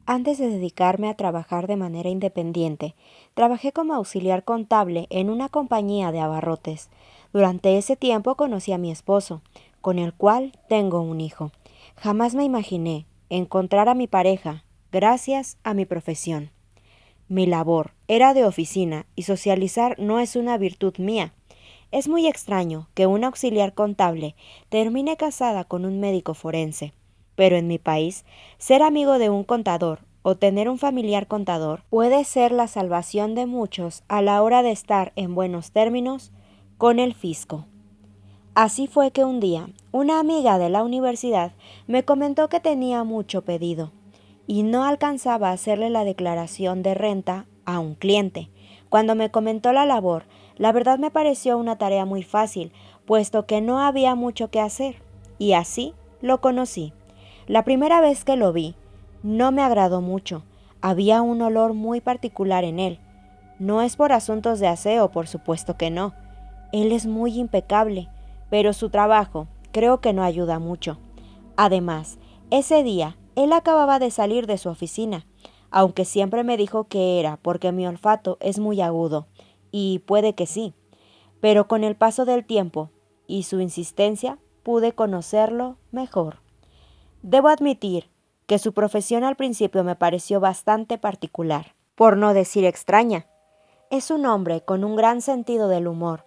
Antes de dedicarme a trabajar de manera independiente, trabajé como auxiliar contable en una compañía de abarrotes. Durante ese tiempo conocí a mi esposo, con el cual tengo un hijo. Jamás me imaginé encontrar a mi pareja gracias a mi profesión. Mi labor era de oficina y socializar no es una virtud mía. Es muy extraño que una auxiliar contable termine casada con un médico forense, pero en mi país, ser amigo de un contador o tener un familiar contador puede ser la salvación de muchos a la hora de estar en buenos términos con el fisco. Así fue que un día, una amiga de la universidad me comentó que tenía mucho pedido y no alcanzaba a hacerle la declaración de renta a un cliente. Cuando me comentó la labor, la verdad me pareció una tarea muy fácil, puesto que no había mucho que hacer, y así lo conocí. La primera vez que lo vi, no me agradó mucho. Había un olor muy particular en él. No es por asuntos de aseo, por supuesto que no. Él es muy impecable, pero su trabajo creo que no ayuda mucho. Además, ese día él acababa de salir de su oficina, aunque siempre me dijo que era porque mi olfato es muy agudo, y puede que sí, pero con el paso del tiempo y su insistencia pude conocerlo mejor. Debo admitir que su profesión al principio me pareció bastante particular, por no decir extraña. Es un hombre con un gran sentido del humor,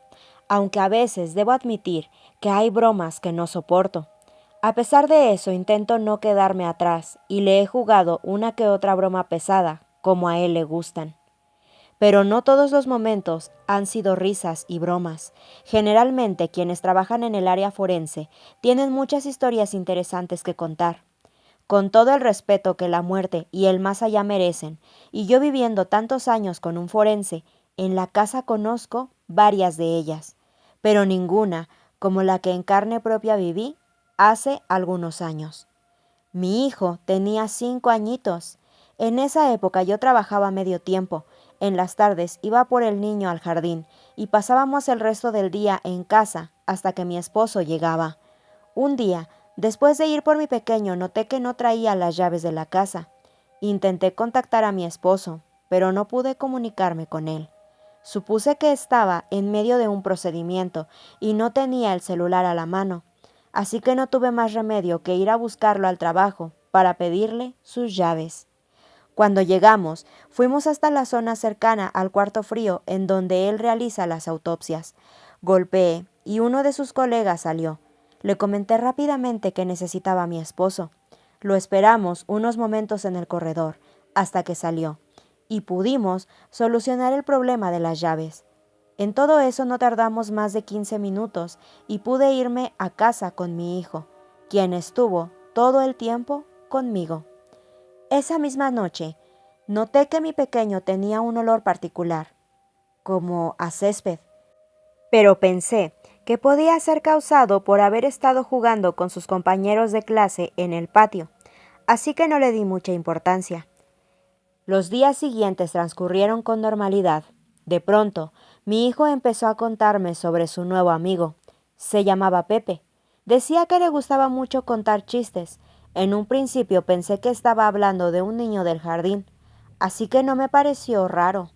aunque a veces debo admitir que hay bromas que no soporto. A pesar de eso, intento no quedarme atrás y le he jugado una que otra broma pesada, como a él le gustan. Pero no todos los momentos han sido risas y bromas. Generalmente quienes trabajan en el área forense tienen muchas historias interesantes que contar. Con todo el respeto que la muerte y el más allá merecen, y yo viviendo tantos años con un forense, en la casa conozco varias de ellas, pero ninguna como la que en carne propia viví hace algunos años. Mi hijo tenía 5 añitos. En esa época yo trabajaba medio tiempo. En las tardes iba por el niño al jardín y pasábamos el resto del día en casa hasta que mi esposo llegaba. Un día, después de ir por mi pequeño, noté que no traía las llaves de la casa. Intenté contactar a mi esposo, pero no pude comunicarme con él. Supuse que estaba en medio de un procedimiento y no tenía el celular a la mano, así que no tuve más remedio que ir a buscarlo al trabajo para pedirle sus llaves. Cuando llegamos, fuimos hasta la zona cercana al cuarto frío en donde él realiza las autopsias. Golpeé y uno de sus colegas salió. Le comenté rápidamente que necesitaba a mi esposo. Lo esperamos unos momentos en el corredor, hasta que salió, y pudimos solucionar el problema de las llaves. En todo eso no tardamos más de 15 minutos y pude irme a casa con mi hijo, quien estuvo todo el tiempo conmigo. Esa misma noche, noté que mi pequeño tenía un olor particular, como a césped, pero pensé que podía ser causado por haber estado jugando con sus compañeros de clase en el patio, así que no le di mucha importancia. Los días siguientes transcurrieron con normalidad. De pronto, mi hijo empezó a contarme sobre su nuevo amigo. Se llamaba Pepe. Decía que le gustaba mucho contar chistes. En un principio pensé que estaba hablando de un niño del jardín, así que no me pareció raro.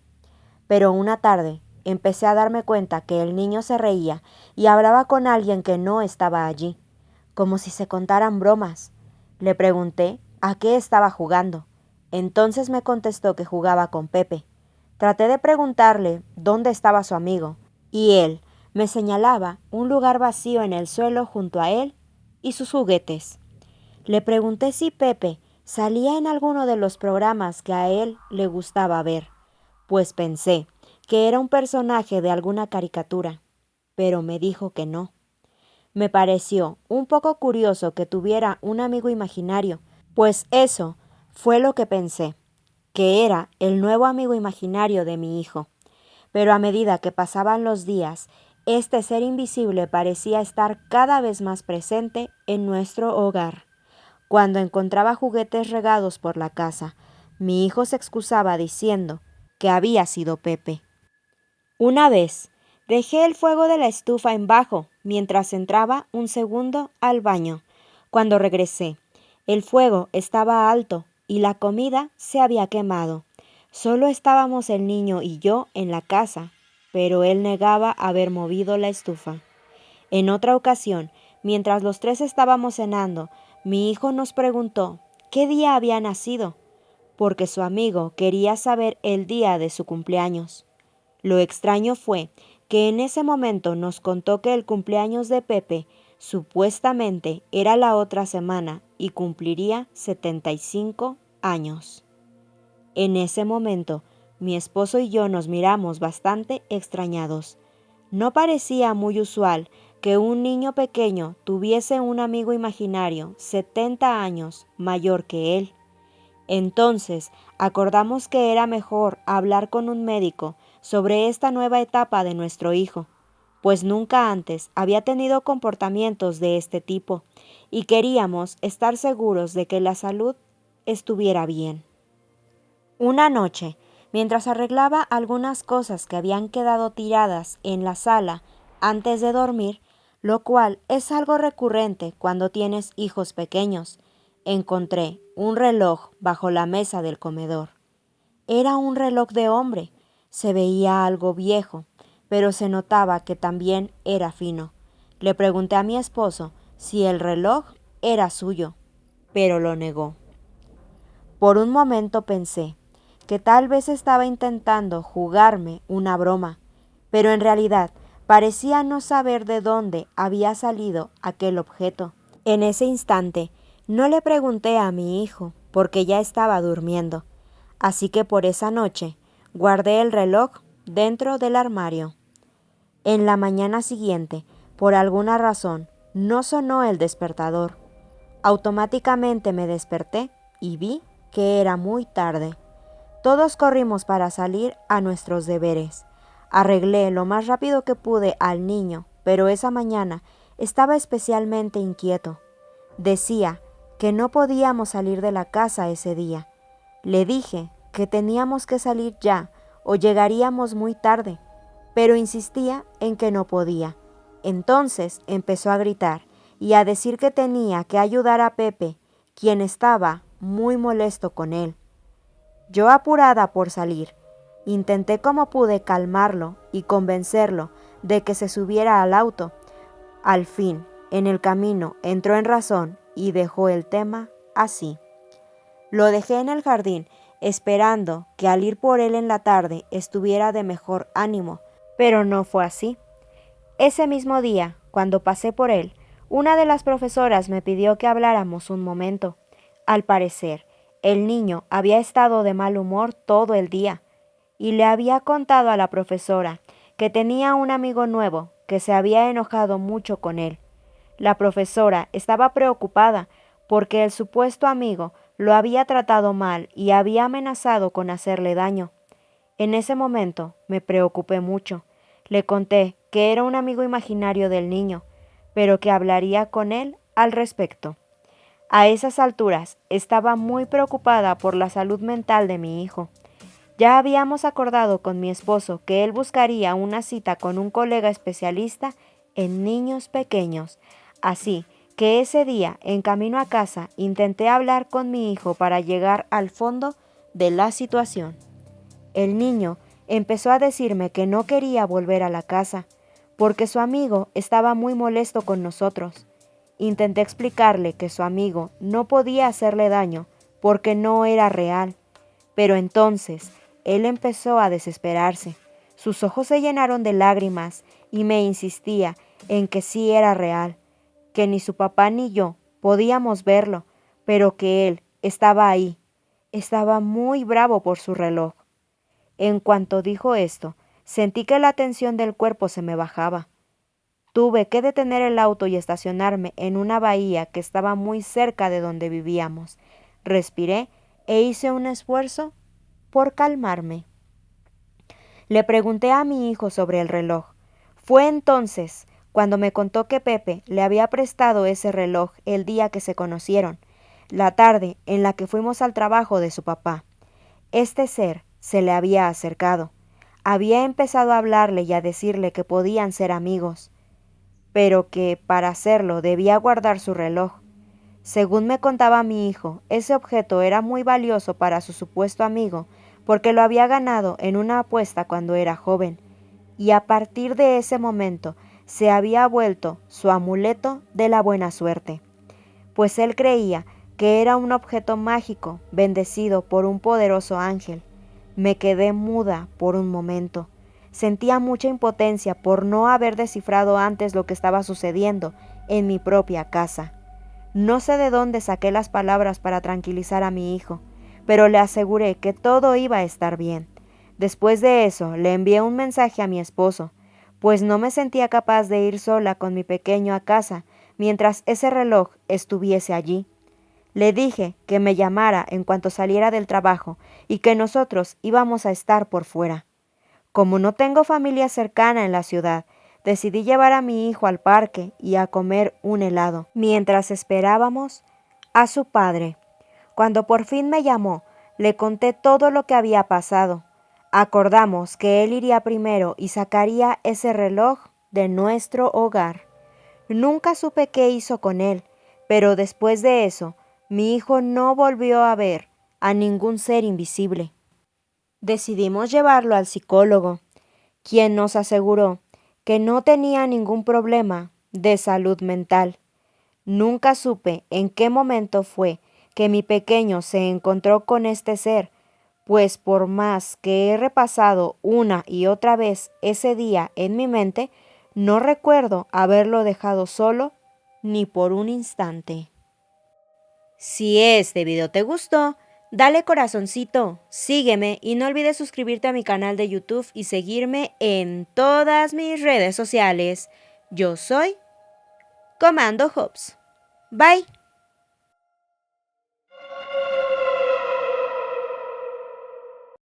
Pero una tarde empecé a darme cuenta que el niño se reía y hablaba con alguien que no estaba allí, como si se contaran bromas. Le pregunté a qué estaba jugando. Entonces me contestó que jugaba con Pepe. Traté de preguntarle dónde estaba su amigo, y él me señalaba un lugar vacío en el suelo junto a él y sus juguetes. Le pregunté si Pepe salía en alguno de los programas que a él le gustaba ver, pues pensé que era un personaje de alguna caricatura, pero me dijo que no. Me pareció un poco curioso que tuviera un amigo imaginario, pues eso fue lo que pensé, que era el nuevo amigo imaginario de mi hijo. Pero a medida que pasaban los días, este ser invisible parecía estar cada vez más presente en nuestro hogar. Cuando encontraba juguetes regados por la casa, mi hijo se excusaba diciendo que había sido Pepe. Una vez, dejé el fuego de la estufa en bajo mientras entraba un segundo al baño. Cuando regresé, el fuego estaba alto y la comida se había quemado. Solo estábamos el niño y yo en la casa, pero él negaba haber movido la estufa. En otra ocasión, mientras los tres estábamos cenando, mi hijo nos preguntó qué día había nacido, porque su amigo quería saber el día de su cumpleaños. Lo extraño fue que en ese momento nos contó que el cumpleaños de Pepe supuestamente era la otra semana y cumpliría 75 años. En ese momento, mi esposo y yo nos miramos bastante extrañados. No parecía muy usual que un niño pequeño tuviese un amigo imaginario 70 años mayor que él. Entonces, acordamos que era mejor hablar con un médico sobre esta nueva etapa de nuestro hijo, pues nunca antes había tenido comportamientos de este tipo y queríamos estar seguros de que la salud estuviera bien. Una noche, mientras arreglaba algunas cosas que habían quedado tiradas en la sala antes de dormir, lo cual es algo recurrente cuando tienes hijos pequeños, encontré un reloj bajo la mesa del comedor. Era un reloj de hombre, se veía algo viejo, pero se notaba que también era fino. Le pregunté a mi esposo si el reloj era suyo, pero lo negó. Por un momento pensé que tal vez estaba intentando jugarme una broma, pero en realidad parecía no saber de dónde había salido aquel objeto. En ese instante no le pregunté a mi hijo porque ya estaba durmiendo, así que por esa noche guardé el reloj dentro del armario. En la mañana siguiente, por alguna razón, no sonó el despertador. Automáticamente me desperté y vi que era muy tarde. Todos corrimos para salir a nuestros deberes. Arreglé lo más rápido que pude al niño, pero esa mañana estaba especialmente inquieto. Decía que no podíamos salir de la casa ese día. Le dije que teníamos que salir ya o llegaríamos muy tarde, pero insistía en que no podía. Entonces empezó a gritar y a decir que tenía que ayudar a Pepe, quien estaba muy molesto con él. Yo, apurada por salir, intenté como pude calmarlo y convencerlo de que se subiera al auto. Al fin, en el camino, entró en razón y dejó el tema así. Lo dejé en el jardín, esperando que al ir por él en la tarde estuviera de mejor ánimo, pero no fue así. Ese mismo día, cuando pasé por él, una de las profesoras me pidió que habláramos un momento. Al parecer, el niño había estado de mal humor todo el día, y le había contado a la profesora que tenía un amigo nuevo que se había enojado mucho con él. La profesora estaba preocupada porque el supuesto amigo lo había tratado mal y había amenazado con hacerle daño. En ese momento me preocupé mucho. Le conté que era un amigo imaginario del niño, pero que hablaría con él al respecto. A esas alturas estaba muy preocupada por la salud mental de mi hijo. Ya habíamos acordado con mi esposo que él buscaría una cita con un colega especialista en niños pequeños. Así que ese día, en camino a casa, intenté hablar con mi hijo para llegar al fondo de la situación. El niño empezó a decirme que no quería volver a la casa, porque su amigo estaba muy molesto con nosotros. Intenté explicarle que su amigo no podía hacerle daño porque no era real, pero entonces él empezó a desesperarse. Sus ojos se llenaron de lágrimas y me insistía en que sí era real, que ni su papá ni yo podíamos verlo, pero que él estaba ahí. Estaba muy bravo por su reloj. En cuanto dijo esto, sentí que la tensión del cuerpo se me bajaba. Tuve que detener el auto y estacionarme en una bahía que estaba muy cerca de donde vivíamos. Respiré e hice un esfuerzo por calmarme. Le pregunté a mi hijo sobre el reloj. Fue entonces cuando me contó que Pepe le había prestado ese reloj el día que se conocieron, la tarde en la que fuimos al trabajo de su papá. Este ser se le había acercado. Había empezado a hablarle y a decirle que podían ser amigos, pero que para hacerlo debía guardar su reloj. Según me contaba mi hijo, ese objeto era muy valioso para su supuesto amigo porque lo había ganado en una apuesta cuando era joven, y a partir de ese momento se había vuelto su amuleto de la buena suerte, pues él creía que era un objeto mágico bendecido por un poderoso ángel. Me quedé muda por un momento. Sentía mucha impotencia por no haber descifrado antes lo que estaba sucediendo en mi propia casa. No sé de dónde saqué las palabras para tranquilizar a mi hijo, pero le aseguré que todo iba a estar bien. Después de eso, le envié un mensaje a mi esposo, pues no me sentía capaz de ir sola con mi pequeño a casa mientras ese reloj estuviese allí. Le dije que me llamara en cuanto saliera del trabajo y que nosotros íbamos a estar por fuera. Como no tengo familia cercana en la ciudad, decidí llevar a mi hijo al parque y a comer un helado, mientras esperábamos a su padre. Cuando por fin me llamó, le conté todo lo que había pasado. Acordamos que él iría primero y sacaría ese reloj de nuestro hogar. Nunca supe qué hizo con él, pero después de eso, mi hijo no volvió a ver a ningún ser invisible. Decidimos llevarlo al psicólogo, quien nos aseguró que no tenía ningún problema de salud mental. Nunca supe en qué momento fue que mi pequeño se encontró con este ser, pues por más que he repasado una y otra vez ese día en mi mente, no recuerdo haberlo dejado solo ni por un instante. Si este video te gustó, dale corazoncito, sígueme y no olvides suscribirte a mi canal de YouTube y seguirme en todas mis redes sociales. Yo soy Comando Hops. Bye.